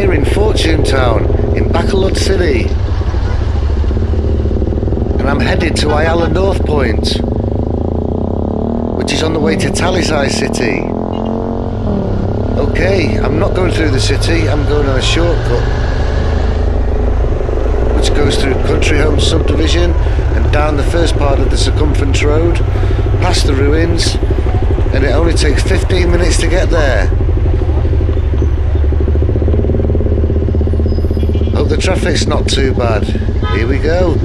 here in Fortune Town in Bacolod City, and I'm headed to Ayala Northpoint, which is on the way to Talisai City. Okay, I'm not going through the city, I'm going on a shortcut which goes through Country Home subdivision and down the first part of the circumference road, past the ruins, and it only takes 15 minutes to get there. Hope the traffic's not too bad. Here we go.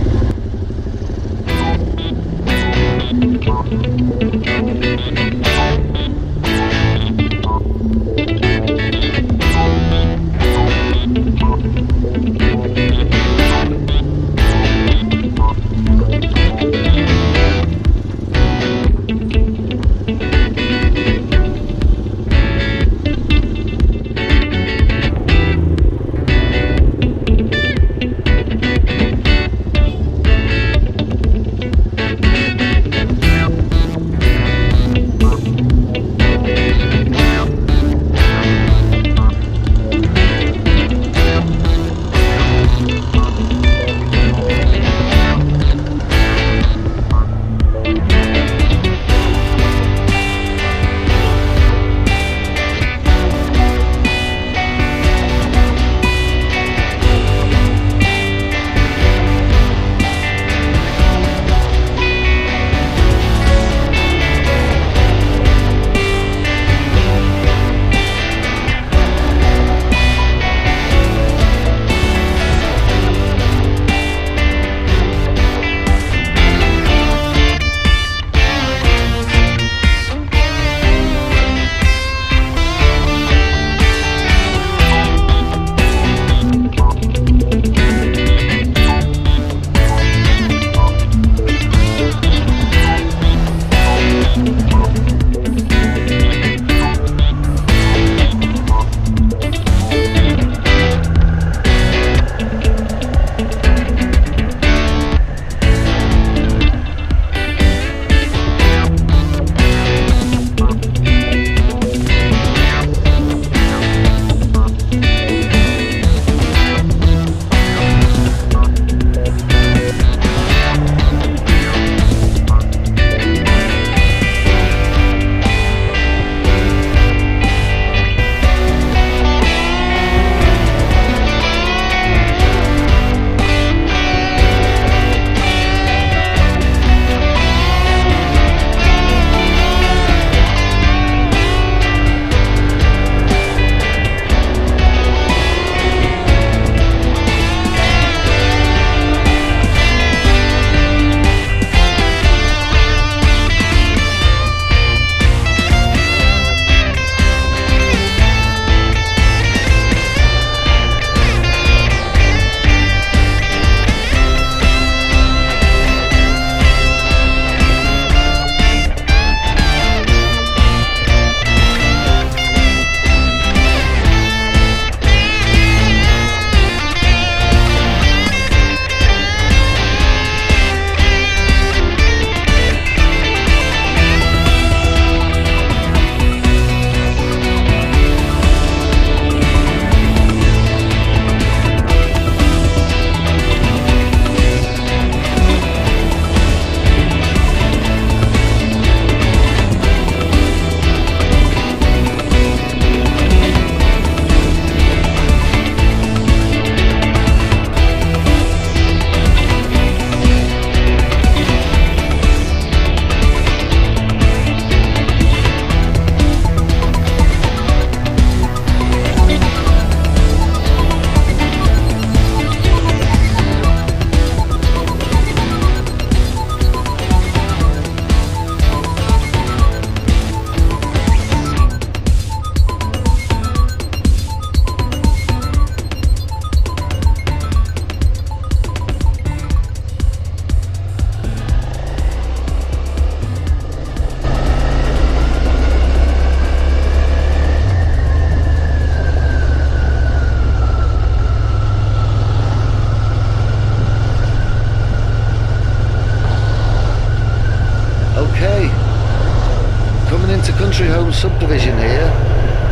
into Country Home subdivision here.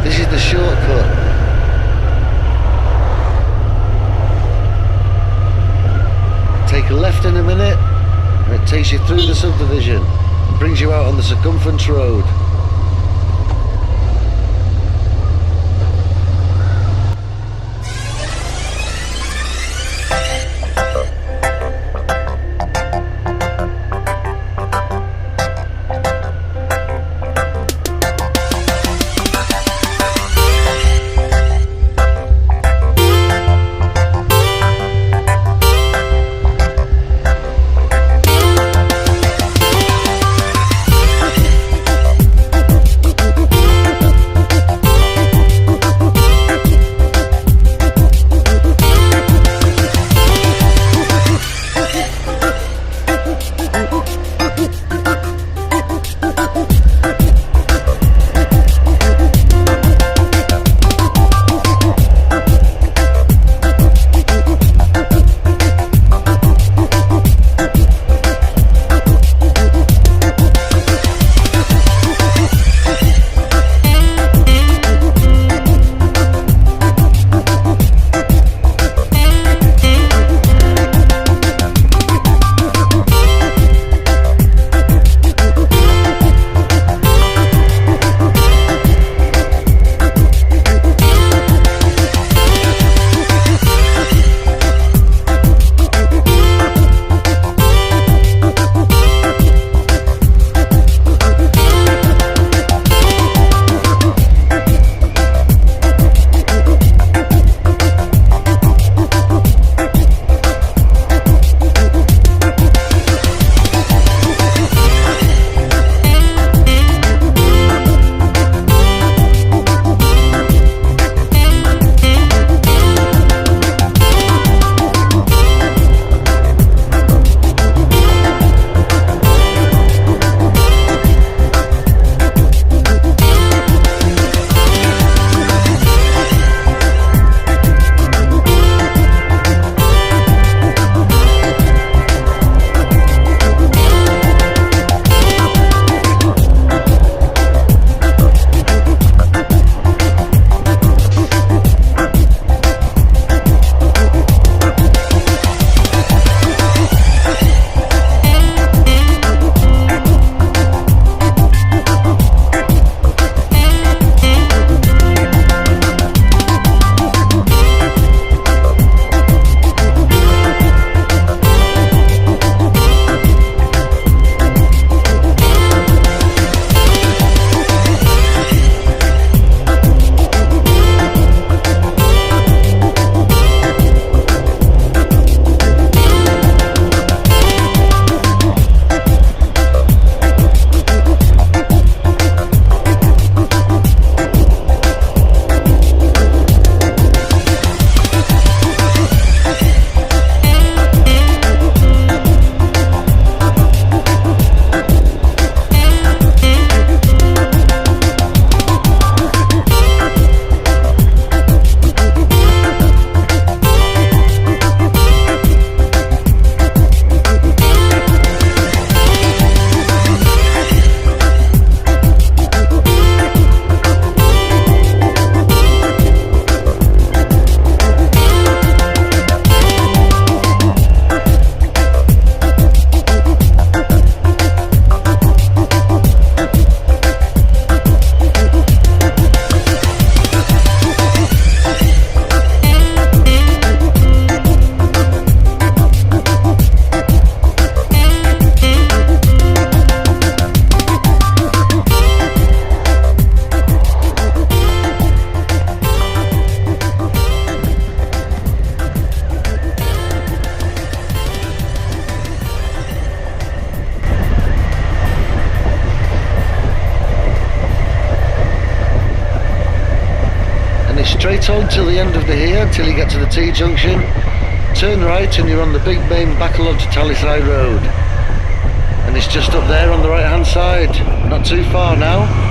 This is the shortcut. take a left in a minute and it takes you through the subdivision, brings you out on the circumference road. straight on till the end of the here, until you get to the T-junction. Turn right and you're on the big main Bacolod to Talisai Road. And it's just up there on the right hand side, not too far now.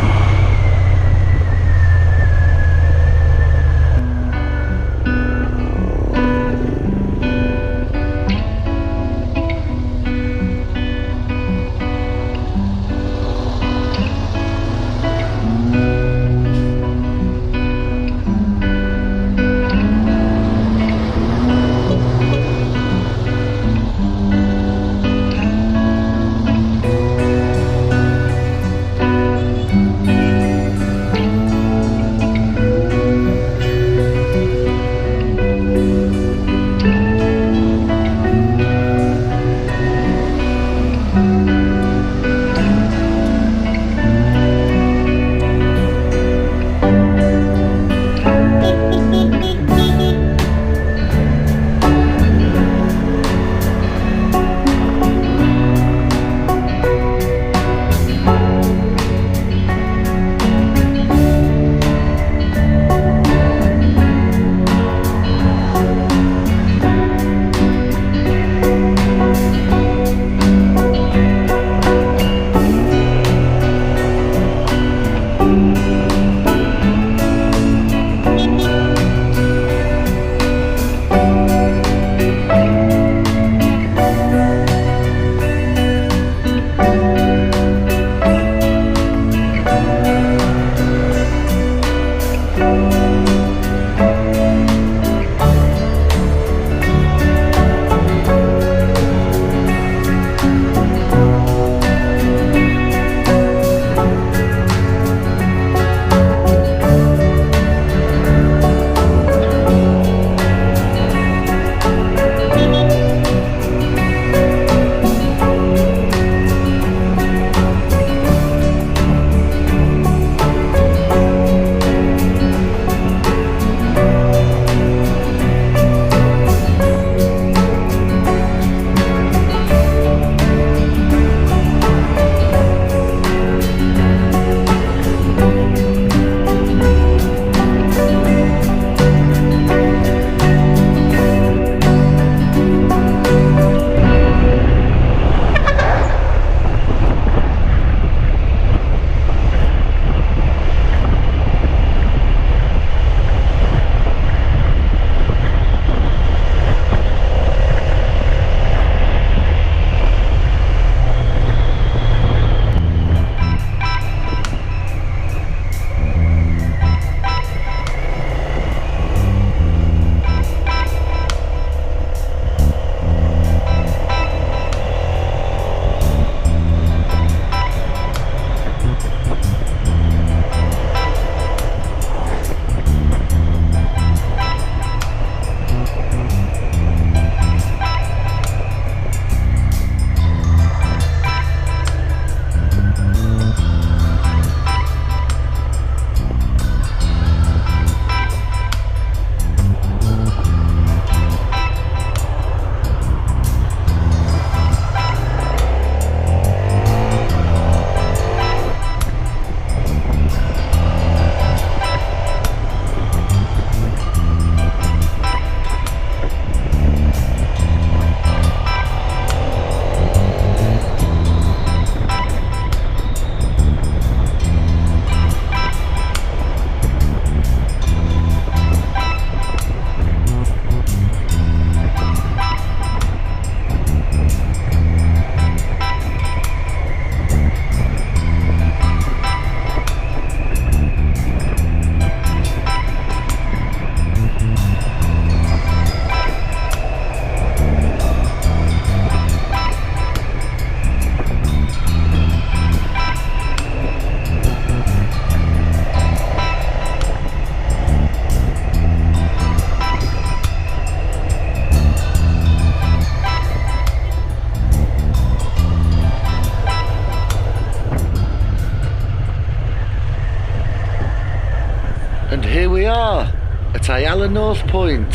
at Ayala Northpoint.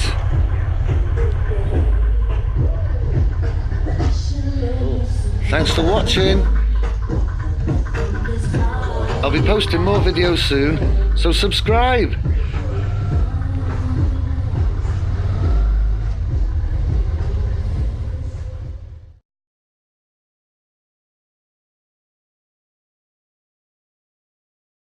Thanks for watching. I'll be posting more videos soon, so subscribe.